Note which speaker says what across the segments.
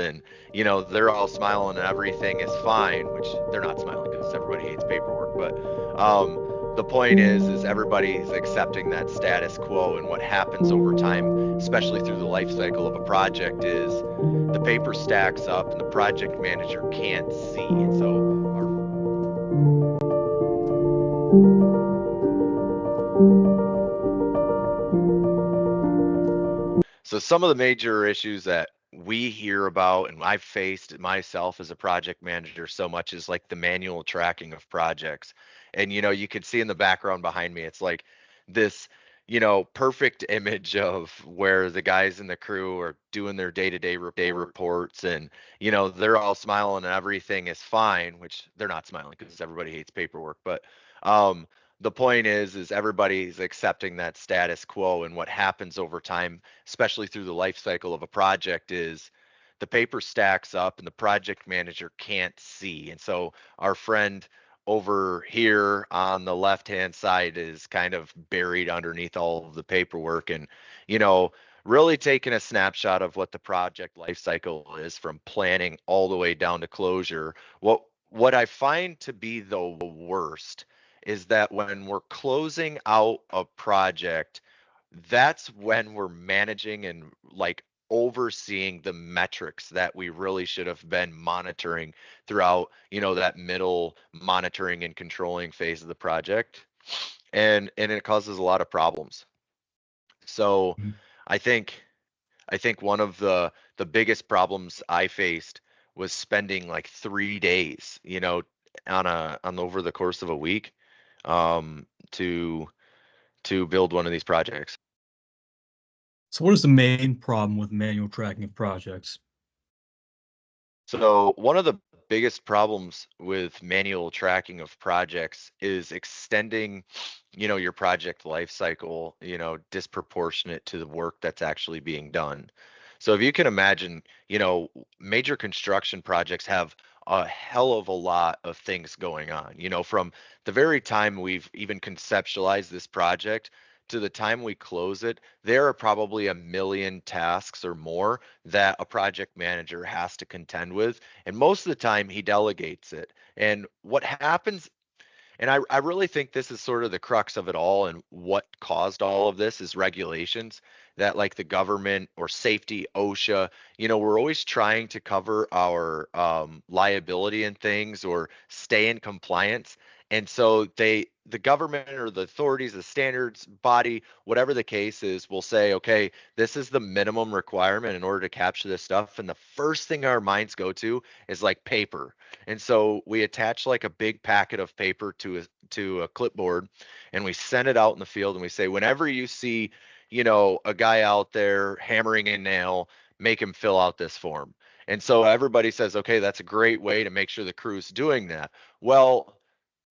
Speaker 1: and they're all smiling and everything is fine, which they're not smiling because everybody hates paperwork. But um, the point is everybody's accepting that status quo, and what happens over time, especially through the life cycle of a project, is the paper stacks up and the project manager can't see. And so our So some of the major issues that we hear about and I've faced myself as a project manager so much is like the manual tracking of projects. And you could see in the background behind me, it's like this, perfect image of where the guys in the crew are doing their day-to-day reports and they're all smiling and everything is fine, which they're not smiling because everybody hates paperwork, but um the point is everybody's accepting that status quo, and what happens over time, especially through the life cycle of a project, is the paper stacks up and the project manager can't see. And so our friend over here on the left hand side is kind of buried underneath all of the paperwork, and you know really taking a snapshot of what the project life cycle is from planning all the way down to closure. What I find to be the worst is that when we're closing out a project, that's when we're managing and like overseeing the metrics that we really should have been monitoring throughout, that middle monitoring and controlling phase of the project. And it causes a lot of problems. So
Speaker 2: Mhm.
Speaker 1: I think I think one of the biggest problems I faced was spending like 3 days, on over the course of a week, um, to build one of these projects.
Speaker 2: So what is the main problem with manual tracking of projects?
Speaker 1: So one of the biggest problems with manual tracking of projects is extending, your project life cycle, disproportionate to the work that's actually being done. So if you can imagine, major construction projects have a hell of a lot of things going on, from the very time we've even conceptualized this project to the time we close it, there are probably a million tasks or more that a project manager has to contend with. And most of the time, he delegates it. And what happens, and I really think this is sort of the crux of it all, and what caused all of this is regulations that, like the government or safety, OSHA, we're always trying to cover our liability and things or stay in compliance. And so the government or the authorities, the standards body, whatever the case is, will say, okay, this is the minimum requirement in order to capture this stuff. And the first thing our minds go to is like paper. And so we attach like a big packet of paper to a clipboard, and we send it out in the field, and we say, whenever you see, a guy out there hammering a nail, make him fill out this form. And so everybody says, okay, that's a great way to make sure the crew's doing that. Well,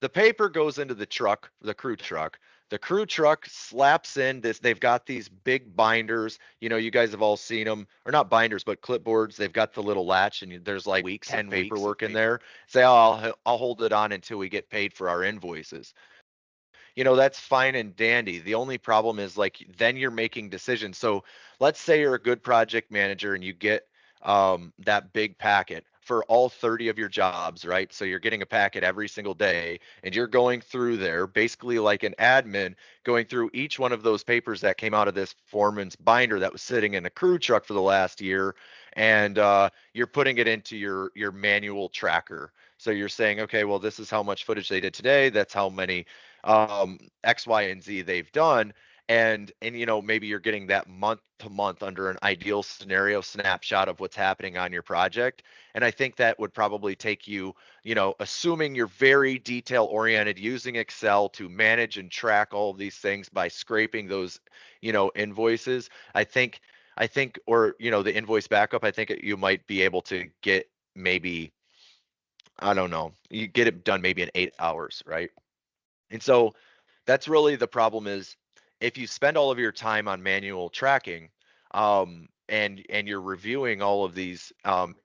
Speaker 1: the paper goes into the truck, the crew truck. The crew truck slaps in this. They've got these big binders. You guys have all seen them, or not binders, but clipboards. They've got the little latch, and there's like
Speaker 3: weeks of
Speaker 1: 10
Speaker 3: paperwork.
Speaker 1: paperwork in there. Say, oh, I'll hold it on until we get paid for our invoices. That's fine and dandy. The only problem is like then you're making decisions. So let's say you're a good project manager and you get that big packet for all 30 of your jobs, right? So you're getting a packet every single day, and you're going through there basically like an admin, going through each one of those papers that came out of this foreman's binder that was sitting in a crew truck for the last year, and you're putting it into your manual tracker. So you're saying, okay, well, this is how much footage they did today. That's how many X, Y, and Z they've done. And maybe you're getting that month to month under an ideal scenario snapshot of what's happening on your project. And I think that would probably take you, assuming you're very detail oriented, using Excel to manage and track all of these things by scraping those, invoices. Or the invoice backup. I think you might be able to get maybe, I don't know, you get it done maybe in 8 hours, right? And so that's really the problem, is if you spend all of your time on manual tracking, and you're reviewing all of these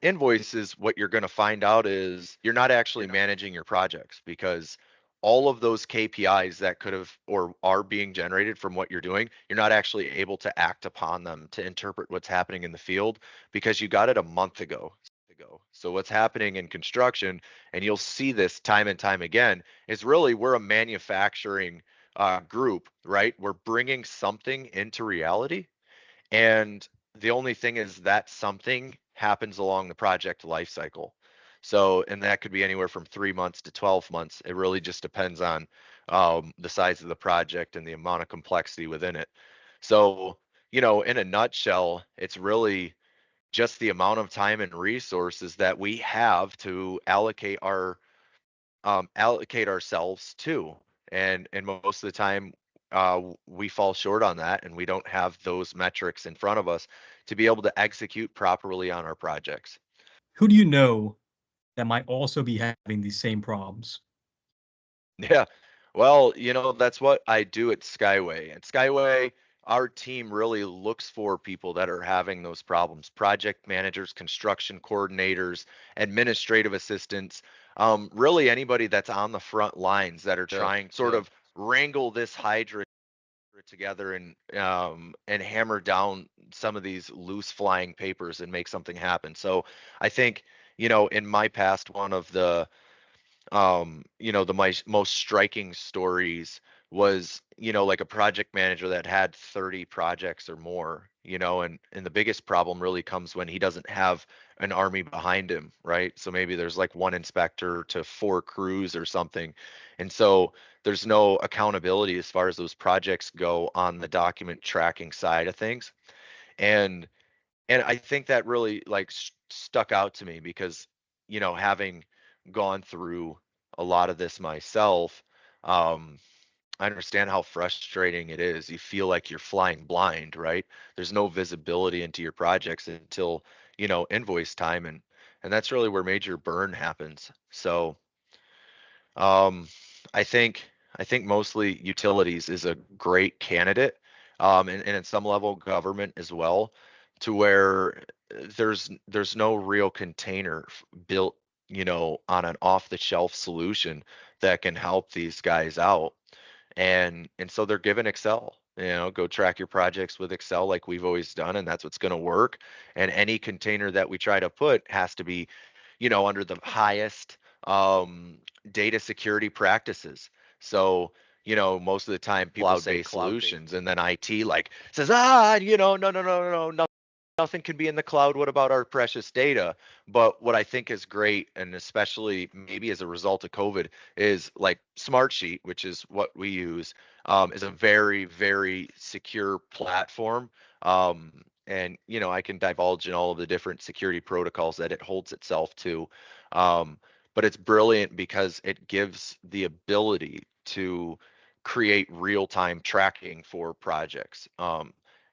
Speaker 1: invoices, what you're going to find out is you're not actually managing your projects, because all of those KPIs that could have or are being generated from what you're doing, you're not actually able to act upon them to interpret what's happening in the field because you got it a month ago. So what's happening in construction, and you'll see this time and time again, is really we're a manufacturing group, right? We're bringing something into reality, and the only thing is that something happens along the project life cycle. So, and that could be anywhere from 3 months to 12 months. It really just depends on the size of the project and the amount of complexity within it. So, in a nutshell, it's really just the amount of time and resources that we have to allocate ourselves to. And most of the time, we fall short on that, and we don't have those metrics in front of us to be able to execute properly on our projects.
Speaker 2: Who do you know that might also be having these same problems?
Speaker 1: Yeah. Well, that's what I do at Skyway. At Skyway, our team really looks for people that are having those problems: project managers, construction coordinators, administrative assistants, really anybody that's on the front lines that are trying to sort of wrangle this hydra together and hammer down some of these loose flying papers and make something happen. So I think, in my past, one of the most striking stories was, like a project manager that had 30 projects or more, and the biggest problem really comes when he doesn't have an army behind him, right? So maybe there's like one inspector to four crews or something. And so there's no accountability as far as those projects go on the document tracking side of things. And and I think that really like stuck out to me because, having gone through a lot of this myself, um, I understand how frustrating it is. You feel like you're flying blind, right? There's no visibility into your projects until, invoice time, and that's really where major burn happens. So, um, I think I think mostly utilities is a great candidate, and in some level government as well, to where there's no real container built, on an off-the-shelf solution that can help these guys out. And so they're given Excel. Go track your projects with Excel like we've always done, and that's what's going to work. And any container that we try to put has to be, under the highest um, data security practices. So, most of the time people say solutions, and then IT like says, no, no, no, no, no, nothing can be in the cloud. What about our precious data? But what I think is great, and especially maybe as a result of COVID, is like Smartsheet, which is what we use, is a very, very secure platform. And I can divulge in all of the different security protocols that it holds itself to. Um, but it's brilliant because it gives the ability to create real-time tracking for projects.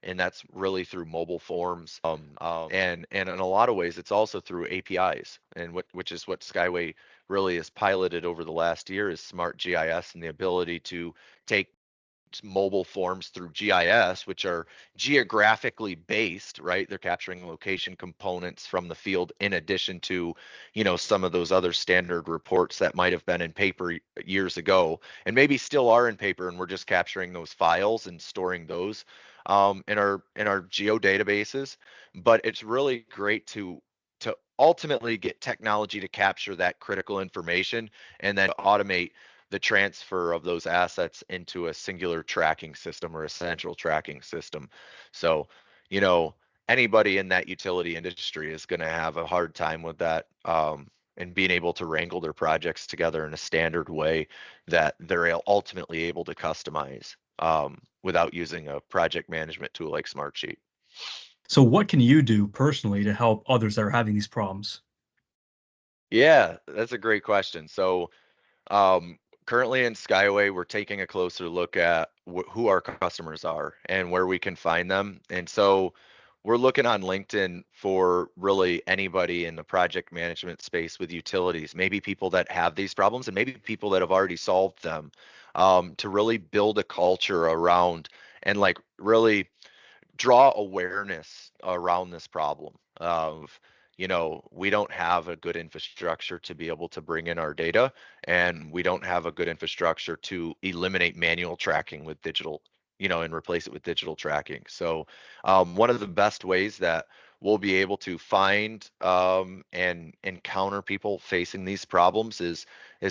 Speaker 1: And that's really through mobile forms. And in a lot of ways, it's also through APIs, and which is what Skyway really has piloted over the last year is Smart GIS and the ability to take mobile forms through GIS, which are geographically based, right? They're capturing location components from the field in addition to, some of those other standard reports that might have been in paper years ago and maybe still are in paper, and we're just capturing those files and storing those in our geo databases. But it's really great to ultimately get technology to capture that critical information and then automate the transfer of those assets into a singular tracking system or a central tracking system. So, you know, anybody in that utility industry is going to have a hard time with that, and being able to wrangle their projects together in a standard way that they're ultimately able to customize, without using a project management tool like Smartsheet.
Speaker 2: So, what can you do personally to help others that are having these problems?
Speaker 1: Yeah, that's a great question. So, Um, currently in Skyway, we're taking a closer look at who our customers are and where we can find them. And so we're looking on LinkedIn for really anybody in the project management space with utilities, maybe people that have these problems and maybe people that have already solved them, to really build a culture around and like really draw awareness around this problem of, we don't have a good infrastructure to be able to bring in our data, and we don't have a good infrastructure to eliminate manual tracking with digital, and replace it with digital tracking. So one of the best ways that we'll be able to find and encounter people facing these problems is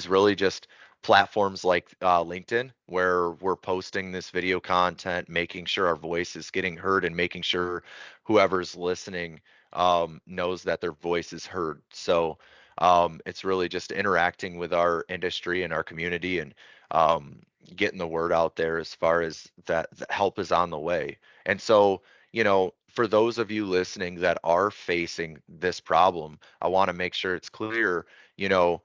Speaker 1: really just platforms like LinkedIn, where we're posting this video content, making sure our voice is getting heard, and making sure whoever's listening knows that their voice is heard. So it's really just interacting with our industry and our community, and um, getting the word out there as far as that help is on the way. And so, for those of you listening that are facing this problem, I want to make sure it's clear, you know,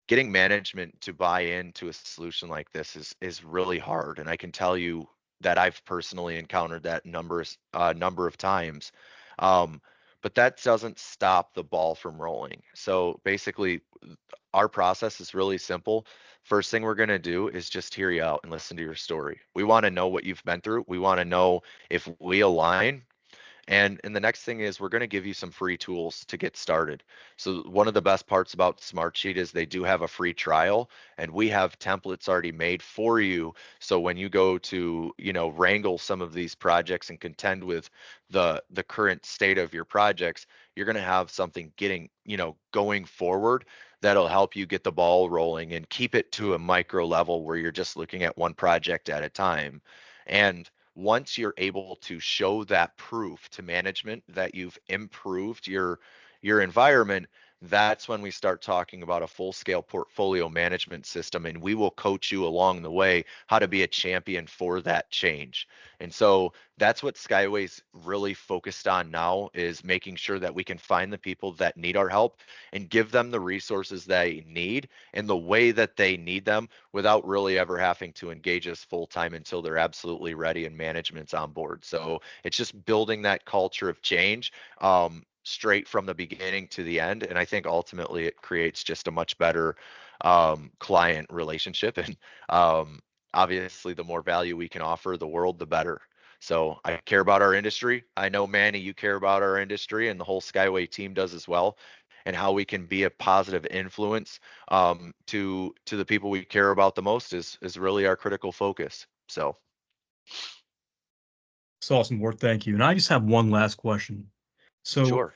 Speaker 1: getting management to buy into a solution like this is really hard. And I can tell you that I've personally encountered that number of times. Um, but that doesn't stop the ball from rolling. So basically, our process is really simple. First thing we're going to do is just hear you out and listen to your story. We want to know what you've been through. We want to know if we align, and the next thing is we're going to give you some free tools to get started. So one of the best parts about Smartsheet is they do have a free trial, and we have templates already made for you. So when you go to, wrangle some of these projects and contend with the current state of your projects, you're going to have something getting, going forward that'll help you get the ball rolling and keep it to a micro level where you're just looking at one project at a time. And once you're able to show that proof to management that you've improved your environment, that's when we start talking about a full scale portfolio management system, and we will coach you along the way how to be a champion for that change. And so that's what Skyway's really focused on now, is making sure that we can find the people that need our help and give them the resources they need in the way that they need them, without really ever having to engage us full time until they're absolutely ready and management's on board. So it's just building that culture of change, straight from the beginning to the end. And I think ultimately it creates just a much better client relationship. And obviously, the more value we can offer the world, the better. So I care about our industry. I know, Manny, you care about our industry, and the whole Skyway team does as well, and how we can be a positive influence to the people we care about the most is really our critical focus. So
Speaker 2: It's awesome work. Thank you. And I just have one last question. So
Speaker 1: sure.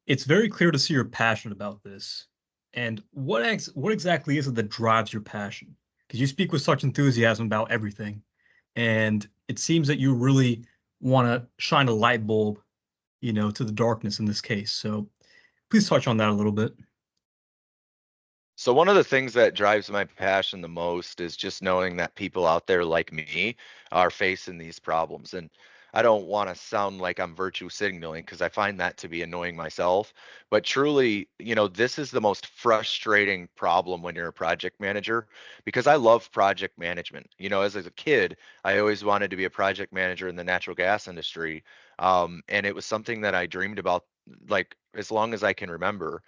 Speaker 2: it's very clear to see you're passionate about this. And what exactly is it that drives your passion? Because you speak with such enthusiasm about everything, and it seems that you really want to shine a light bulb, to the darkness in this case. So please touch on that a little bit.
Speaker 1: So one of the things that drives my passion the most is just knowing that people out there like me are facing these problems. And I don't want to sound like I'm virtue signaling, because I find that to be annoying myself. But truly, this is the most frustrating problem when you're a project manager, because I love project management. As a kid, I always wanted to be a project manager in the natural gas industry. And it was something that I dreamed about, like, as long as I can remember.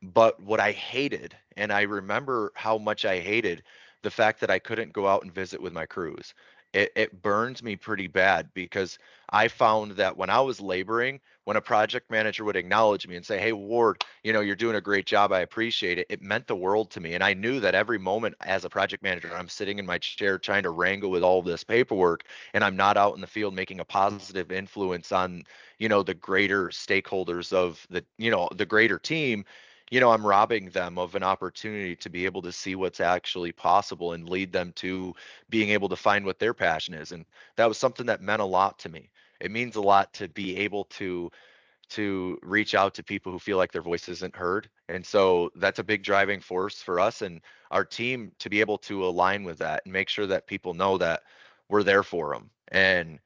Speaker 1: But what I hated, and I remember how much I hated the fact that I couldn't go out and visit with my crews. It burns me pretty bad, because I found that when I was laboring, when a project manager would acknowledge me and say, "Hey, Ward, you're doing a great job. I appreciate it." It meant the world to me. And I knew that every moment as a project manager, I'm sitting in my chair trying to wrangle with all this paperwork, and I'm not out in the field making a positive influence on, the greater stakeholders of the greater team. I'm robbing them of an opportunity to be able to see what's actually possible and lead them to being able to find what their passion is. And that was something that meant a lot to me. It means a lot to be able to reach out to people who feel like their voice isn't heard. And so that's a big driving force for us and our team, to be able to align with that and make sure that people know that we're there for them. And,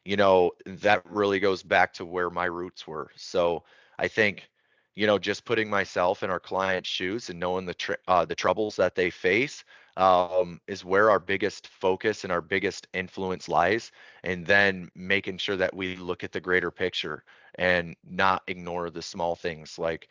Speaker 1: that really goes back to where my roots were. So I think, just putting myself in our client's shoes and knowing the troubles that they face is where our biggest focus and our biggest influence lies. And then making sure that we look at the greater picture and not ignore the small things, like,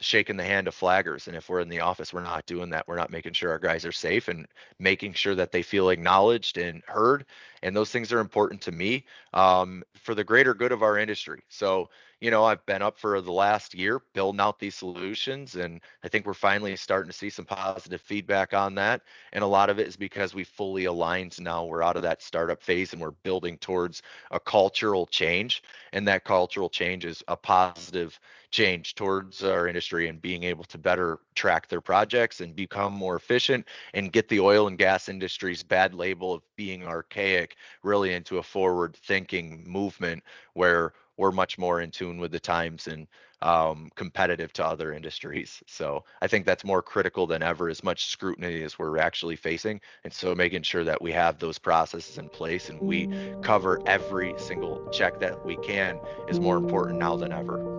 Speaker 1: shaking the hand of flaggers. And if we're in the office, we're not doing that. We're not making sure our guys are safe and making sure that they feel acknowledged and heard. And those things are important to me, for the greater good of our industry. So, I've been up for the last year building out these solutions, and I think we're finally starting to see some positive feedback on that. And a lot of it is because we fully aligned now. We're out of that startup phase and we're building towards a cultural change. And that cultural change is a positive change towards our industry and being able to better track their projects and become more efficient and get the oil and gas industry's bad label of being archaic really into a forward thinking movement where we're much more in tune with the times and competitive to other industries. So I think that's more critical than ever, as much scrutiny as we're actually facing. And so making sure that we have those processes in place and we cover every single check that we can is more important now than ever.